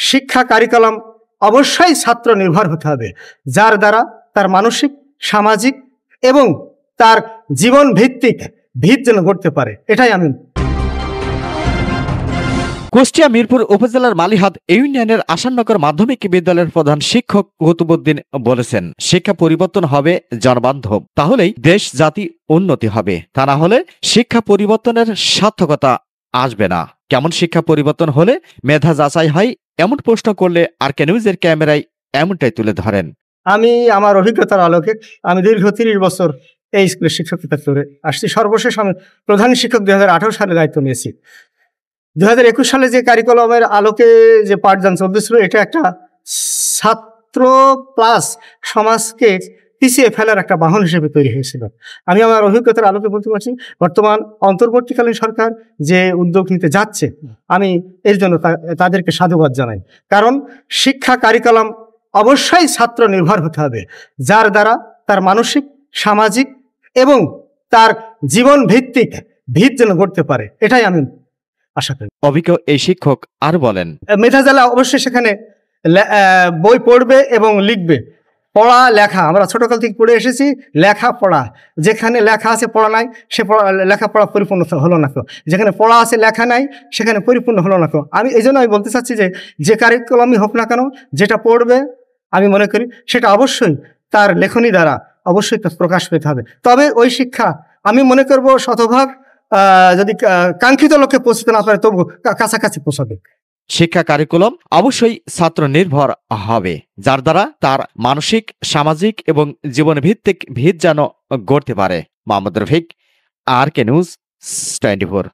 শিক্ষা কারিকুলাম অবশ্যই ছাত্র নির্ভর হতে হবে, যার দ্বারা তার মানসিক, সামাজিক এবং তার জীবন ভিত্তিক ভিত যেন গড়তে পারে, এটাই আমি। কুষ্টিয়া মিরপুর উপজেলার মালিহাট ইউনিয়নের আসাননগর মাধ্যমিক বিদ্যালয়ের প্রধান শিক্ষক কুতুবুদ্দিন বলেছেন, শিক্ষা পরিবর্তন হবে জনবান্ধব, তাহলেই দেশ জাতি উন্নতি হবে। তা না হলে শিক্ষা পরিবর্তনের সার্থকতা আসবে না। কেমন শিক্ষা পরিবর্তন হলে মেধা যাচাই হয়, এমন প্রশ্ন করলে RK নিউজের ক্যামেরায় এমনটাই তুলে ধরেন। আমি আমার অভিজ্ঞতার আলোকে আমি দীর্ঘ 30 বছর এই স্কুলের শিক্ষকতা করে আসছি। সর্বশেষ আমি প্রধান শিক্ষক 2018 সালে দায়িত্ব নিয়েছি। 2021 সালে যে কারিকুলামের আলোকে যে পাঠদান চলতেছিল, এটা একটা ছাত্র প্লাস সমাজকে পিছিয়ে ফেলার একটা বাহন হিসেবে তৈরি হয়েছিল। আমি আমার অভিজ্ঞতার আলোকে বলতে পারছি, বর্তমান অন্তর্বর্তীকালীন সরকার যে উদ্যোগ নিতে যাচ্ছে, আমি এর জন্য তাদেরকে সাধুবাদ জানাই। কারণ শিক্ষা কারিকুলাম অবশ্যই ছাত্র নির্ভর হতে হবে, যার দ্বারা তার মানসিক, সামাজিক এবং তার জীবন ভিত্তিক ভিত যেন গড়তে পারে, এটাই আমি আশা করি। অভিজ্ঞ এই শিক্ষক আর বলেন, মেধা জ্বালা অবশ্যই সেখানে বই পড়বে এবং লিখবে। পড়া লেখা আমরা ছোটকাল থেকে পড়ে এসেছি, লেখা পড়া, যেখানে লেখা আছে পড়া নাই, সে লেখাপড়া পরিপূর্ণ হলো না কেউ। যেখানে পড়া আছে লেখা নাই, সেখানে পরিপূর্ণ হলো না কেউ। আমি এই জন্য আমি বলতে চাচ্ছি যে কারিকুলামই হোক না কেন, যেটা পড়বে আমি মনে করি সেটা অবশ্যই তার লেখনী দ্বারা অবশ্যই তার প্রকাশ পেতে হবে। তবে ওই শিক্ষা আমি মনে করব শতভাগ যদি কাঙ্ক্ষিত লক্ষ্যে পৌঁছতে না পারে, তবু কাছাকাছি পৌঁছাবে। শিক্ষা কারিকুলাম অবশ্যই ছাত্র নির্ভর হবে, যার দ্বারা তার মানসিক, সামাজিক এবং জীবন ভিত্তিক ভিত যেন গড়তে পারে। Mohammad Rafiq, RK news 24।